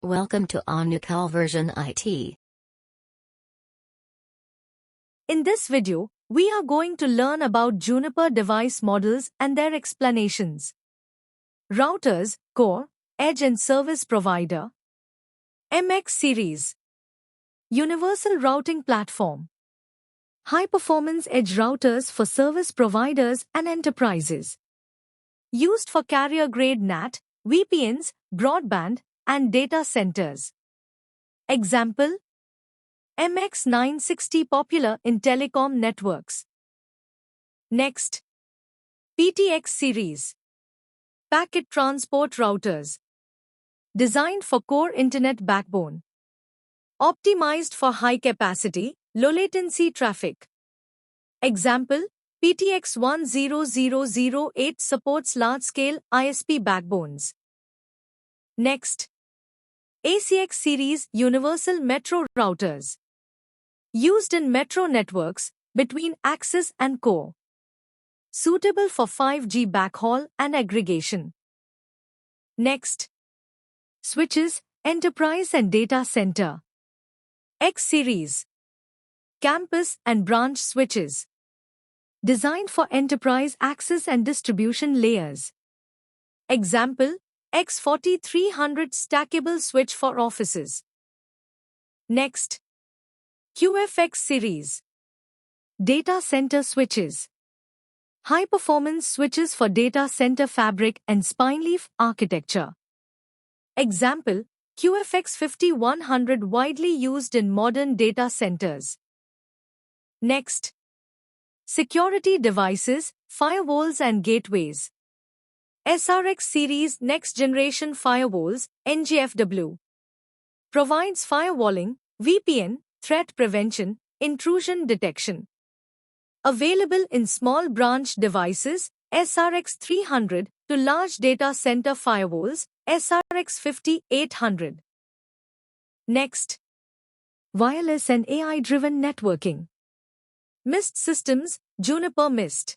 Welcome to Omnical Version IT. In this video, we are going to learn about Juniper device models and their explanations. Routers, Core, Edge and Service Provider. MX Series. Universal Routing Platform. High-performance edge routers for service providers and enterprises. Used for carrier-grade NAT, VPNs, broadband, and data centers. Example: MX960 popular in telecom networks. Next, PTX series. Packet transport routers. Designed for core internet backbone. Optimized for high capacity, low latency traffic. Example: PTX 10008 supports large-scale ISP backbones. Next, ACX series universal metro routers. Used in metro networks between access and core. Suitable for 5G backhaul and aggregation. Next, switches, enterprise and data center. X series. Campus and branch switches. Designed for enterprise access and distribution layers. Example: X4300 stackable switch for offices. Next, QFX series. Data center switches. High-performance switches for data center fabric and spine-leaf architecture. Example: QFX 5100 widely used in modern data centers. Next, security devices, firewalls and gateways. SRX series next-generation firewalls, NGFW. Provides firewalling, VPN, threat prevention, intrusion detection. Available in small branch devices, SRX 300, to large data center firewalls, SRX 5800. Next, wireless and AI-driven networking. Mist Systems, Juniper Mist.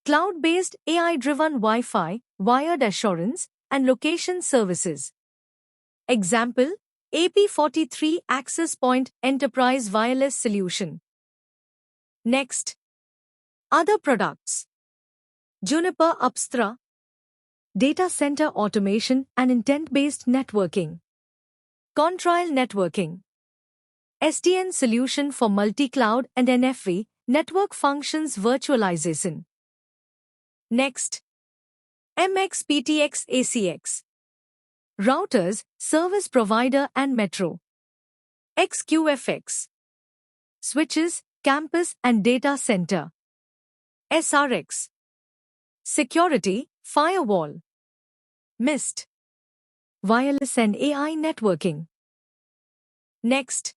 Cloud-based AI-driven Wi-Fi, wired assurance, and location services. Example: AP43 Access Point Enterprise Wireless Solution. Next, other products. Juniper Apstra. Data center automation and intent-based networking. Contrail networking. SDN solution for multi-cloud and NFV, network functions virtualization. Next, MX-PTX ACX. Routers, service provider and metro. XQFX. Switches, campus and data center. SRX. Security, firewall. Mist. Wireless and AI networking. Next,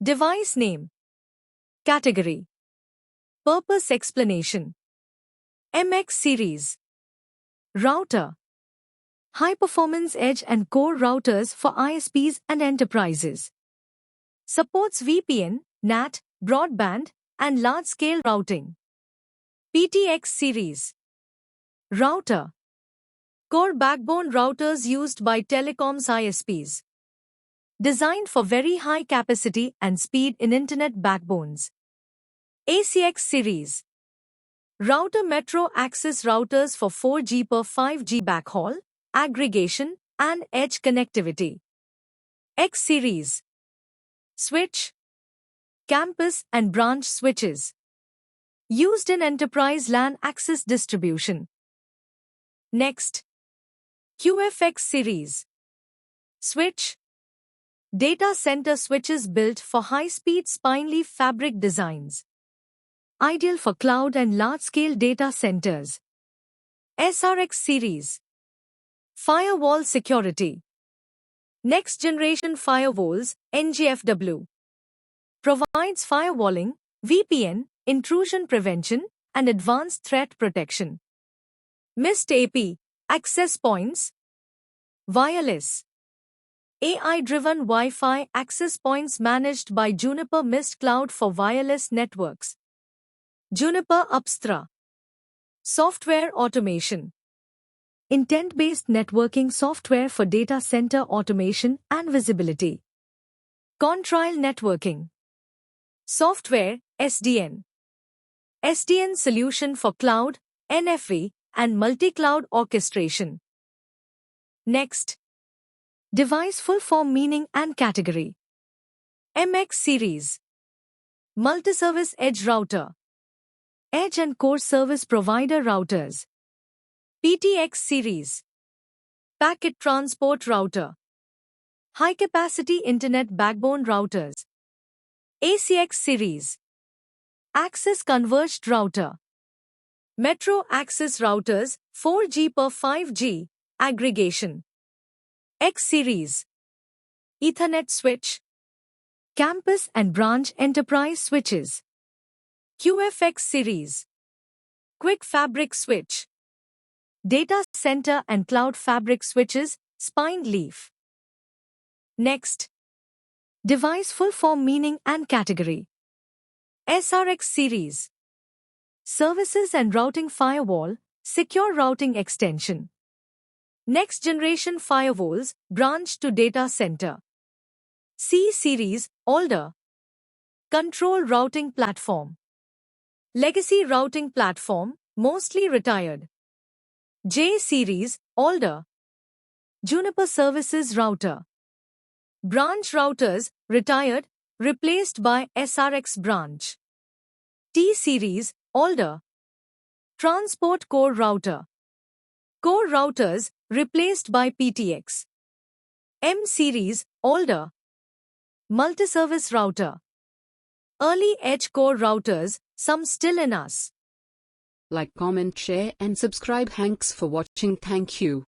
device name. Category. Purpose explanation. MX series. Router. High-performance edge and core routers for ISPs and enterprises. Supports VPN, NAT, broadband, and large-scale routing. PTX series. Router. Core backbone routers used by telecoms ISPs. Designed for very high capacity and speed in internet backbones. ACX series. Router metro access routers for 4G per 5G backhaul, aggregation, and edge connectivity. X series. Switch. Campus and branch switches. Used in enterprise LAN access distribution. Next, QFX series. Switch. Data center switches built for high-speed spine-leaf fabric designs. Ideal for cloud and large-scale data centers. SRX series. Firewall security. Next-generation firewalls, NGFW. Provides firewalling, VPN, intrusion prevention, and advanced threat protection. Mist AP, access points. Wireless. AI-driven Wi-Fi access points managed by Juniper Mist Cloud for wireless networks. Juniper Apstra. Software automation. Intent-based networking software for data center automation and visibility. Contrail networking. Software, SDN. SDN solution for cloud, NFV, and multi-cloud orchestration. Next. Device full form meaning and category. MX series. Multi-service edge router. Edge and core service provider routers. PTX series. Packet transport router. High-capacity internet backbone routers. ACX series. Access converged router. Metro access routers, 4G per 5G, aggregation. X series. Ethernet switch. Campus and branch enterprise switches. QFX series. Quick fabric switch. Data center and cloud fabric switches, spined leaf. Next. Device full form meaning and category. SRX series. Services and routing firewall, secure routing extension. Next generation firewalls, branch to data center. C series, older. Control routing platform. Legacy routing platform, mostly retired. J series, older. Juniper Services router. Branch routers, retired, replaced by SRX branch. T series, older. Transport core router. Core routers, replaced by PTX. M series, older. Multi-service router. Early edge core routers, some still in us. Like, comment, share and subscribe. Thanks for watching. Thank you.